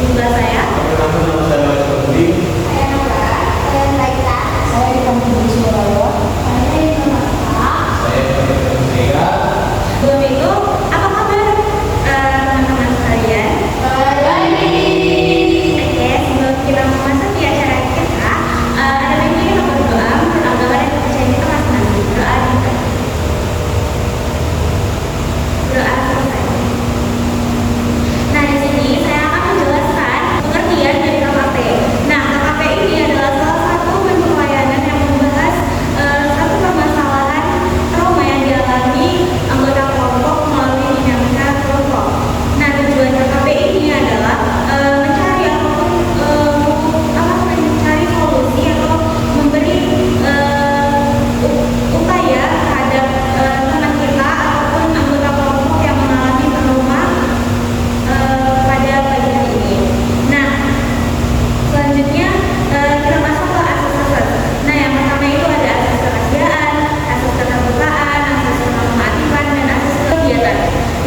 sebelah saya. Perkenalkan, nama saya Maris Putri. Saya Nora. Saya Laila. Saya Ikan Budi Surabaya. Saya Ikan Saya Ikan Sega. Belum itu, apa kabar teman-teman sekalian? Baik. Oke, sebelum kita masuk di acara kita, ada baiknya kita berdoa menurut agama dan kepercayaan kita masing-masing. Berdoa selesai. Nah, di sini saya akan menjelaskan pengertian dari KKP. Nah, KKP ini adalah salah satu bentuk layanan yang membahas satu permasalahan trauma yang dialami anggota kelompok melalui dinamika kelompok. Nah, tujuan KKP ini adalah mencari mencari solusi atau memberi upaya terhadap teman kita ataupun anggota kelompok yang mengalami trauma pada pagi hari ini. Nah, selanjutnya kita masuk ke asas-asas. Nah, yang pertama itu ada asas kerahasiaan, asas keterbukaan, asas kenormatifan, dan asas kegiatan.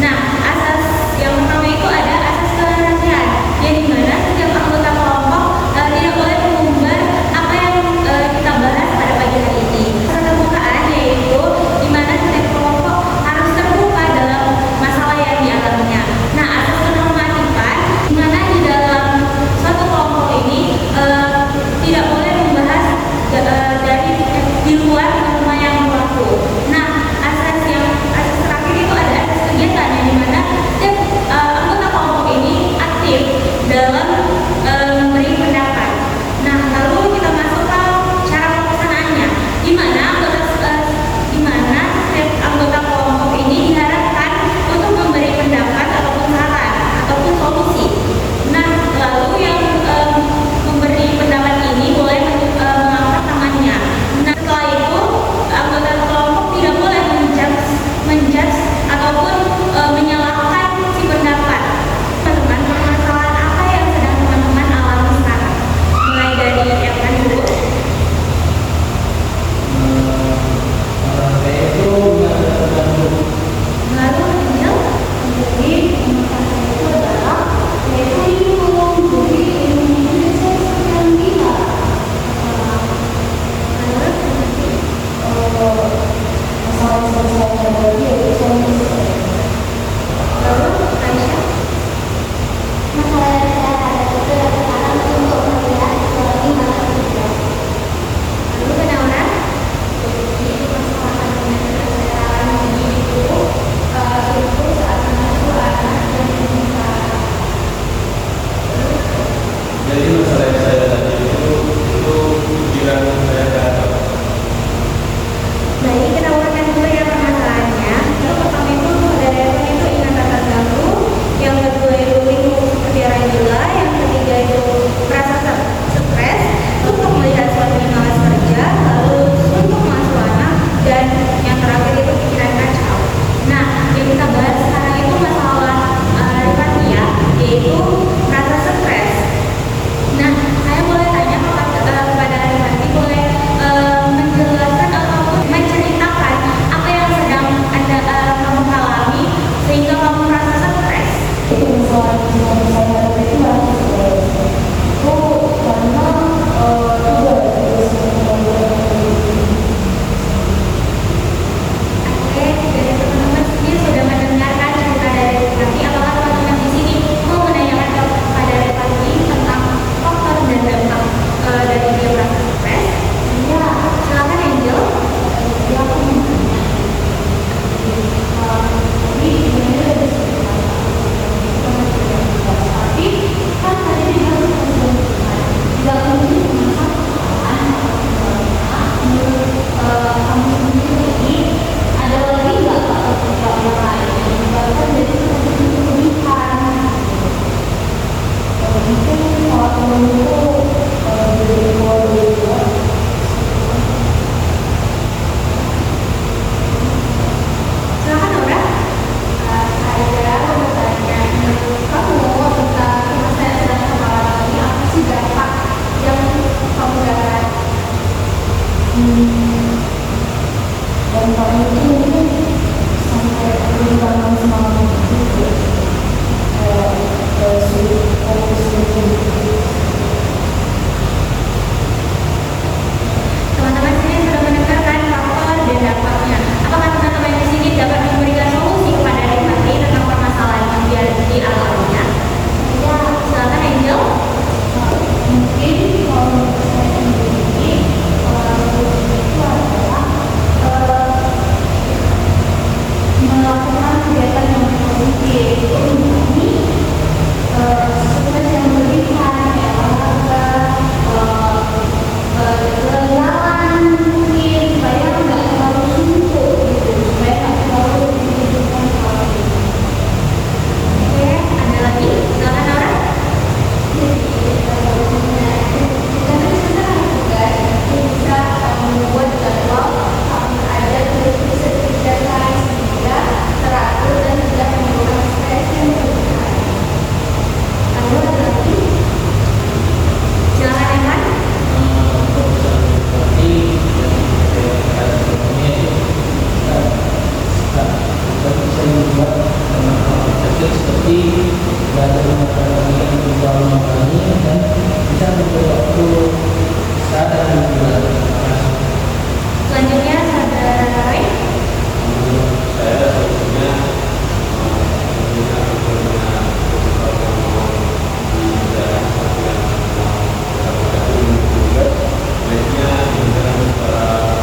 Nah, asas yang pertama itu ada asas kerahasiaan, yang dimana setiap anggota kelompok tidak boleh mengumbar apa yang kita bahas pada pagi hari ini. Asas keterbukaan yaitu dimana setiap kelompok harus terbuka dalam masalah yang dialaminya. Nah, asas kenormatifan dimana di dalam suatu kelompok ini tidak boleh membahas dari di luar norma yang berlaku. Nah, asas terakhir itu ada asas kegiatan yang dimana setiap anggota kelompok ini aktif dalam memberi pendapat. Nah, lalu kita masuk ke cara pelaksanaannya, di mana setiap anggota kelompok ini diharapkan untuk memberi pendapat ataupun saran ataupun solusi. Nah, lalu yang memberi pendapat ini boleh mengangkat tangannya. Nah, setelah itu anggota kelompok tidak boleh menjudge ataupun menyalahkan si pendapat. Teman-teman, permasalahan apa yang sedang teman-teman alami sekarang? Mulai dari yang kan dulu. Saya itu Lalu Angel, jadi masalah itu adalah yaitu ilmu, jadi ilmu itu sesuatu yang gila. Masalah sosial yang terjadi yaitu solusi. Lalu Aisyah, masalah yang saya hadapi itu yang sekarang untuk melihat lagi masa depan. Lalu Benaura, jadi masalah yang saya alami itu saat mengasuh anak dan menikah. jadi masalah yang saya tadi itu pikiran saya dapat. Baik, kita urutkan dulu ya permasalahannya. Yang pertama itu saudara itu ingatan terganggu, yang kedua itu linglung seperti orang gila, yang ketiga itu merasa stres untuk melihat suaminya malas kerja, lalu untuk mengasuh anak, dan yang terakhir itu pikiran kacau. Nah, yang kita bahas sekarang itu masalah Rifania, yaitu merasa stres. Nah, saya boleh tanya kepada Rifani, boleh menjelaskan ataupun menceritakan apa yang sedang kamu alami sehingga kamu merasa stres? Itu masalah yang saya hadapi itu merasa stres. Itu karena Oke, jadi teman-teman sendiri sudah mendengarkan cerita dari Rifani. Apakah teman-teman di sini mau menanyakan kepada Rifani tentang faktor dan dampak dari dia merasa stres? Ya, silakan Angel. dia aku menanya. Jadi ini ada tapi kan tadi dia harus tidak mungkin memasak menurut kamu sendiri ada lagi nggak faktor yang lain yang menyebabkan jadi seperti kebutuhan mungkin kalau temen itu dari keluarga Silakan Nora. saya mau tanya menurut kamu tentang yang saya sedang mengalami apa sih dampak yang kamu dapat dampaknya itu mungkin sampai kehilangan semangat hidup sulit fokus bisa terima untuk selalu memahami dan bisa memberi waktu saat dan bulan. Selanjutnya saudara Roy. Saya solusinya tentunya bagaimana di daerah yang juga baiknya dengan para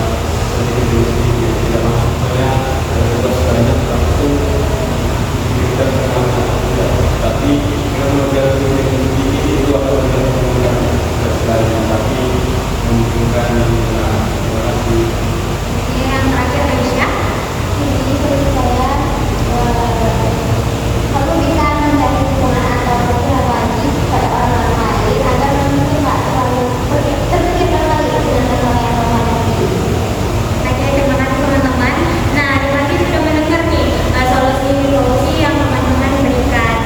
sendiri tidak maksudnya bebas banyak waktu diberikan kepada tidak, tapi dengan model ini itu akan memudahkan sekali, tapi memungkinkan terima kasih. Yang terakhir Aisyah. Jadi menurut saya kamu bisa mencari dukungan atau perhatian lagi pada orang lain agar kamu tidak terlalu terpikir kembali dengan hal yang kamu hadapi. Oke, terima kasih teman-teman. Nah, tadi sudah mendengar nih solusi-solusi yang teman-teman berikan.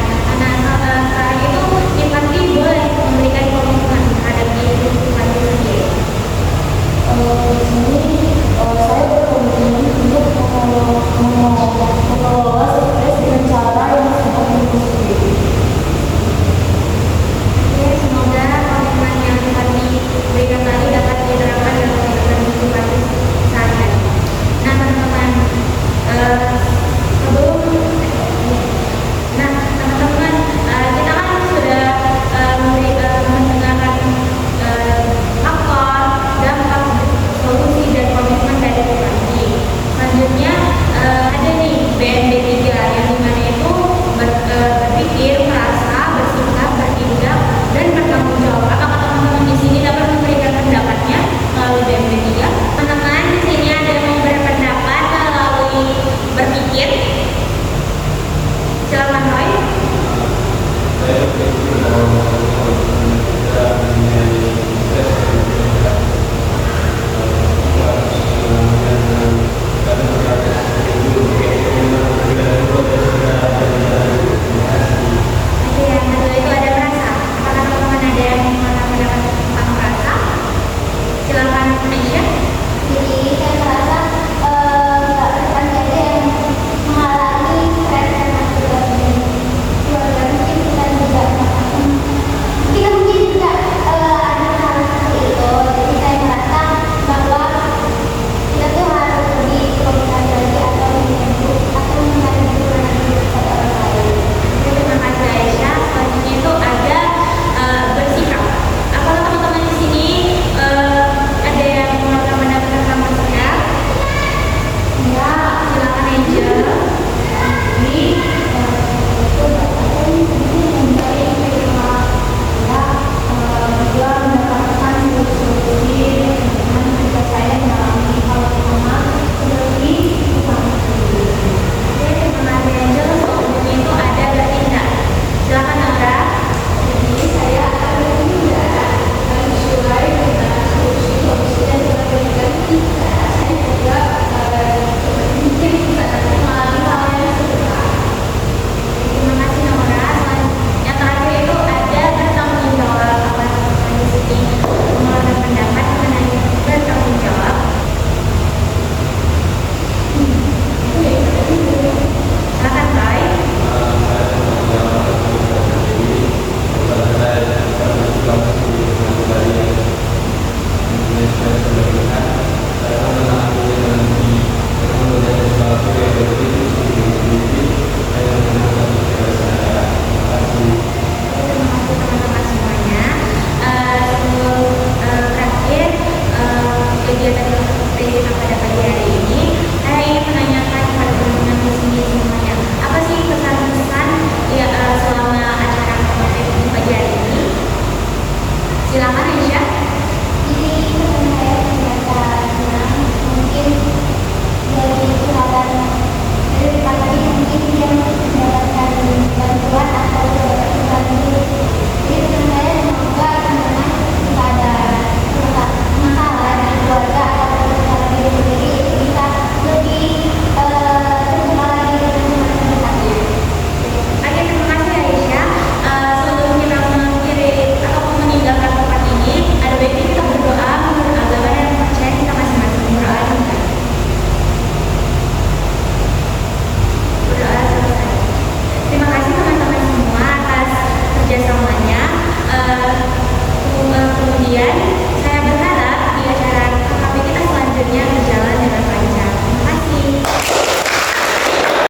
Nah, sekarang itu Nipati boleh memberikan komitmen terhadap diri Nipati sendiri. Di sini saya berkomitmen untuk mengelola stres dengan cara yang sangat positif. Oke, semoga komitmen yang Nipati berikan tadi dapat diterapkan dalam kehidupan Nipati sehari-hari. Nah, teman-teman, kita kan sudah mendengarkan faktor, dampak, solusi dan komitmen dari Nipati. Selanjutnya ada nih BND 3 yang dimana itu berpikir, merasa, bersikap, bertindak dan bertanggung jawab. Apakah teman-teman di sini dapat memberikan pendapatnya melalui BND 3? Teman-teman di sini ada yang mau berpendapat melalui berpikir? Silakan Roy. Saya berpikir bahwa kita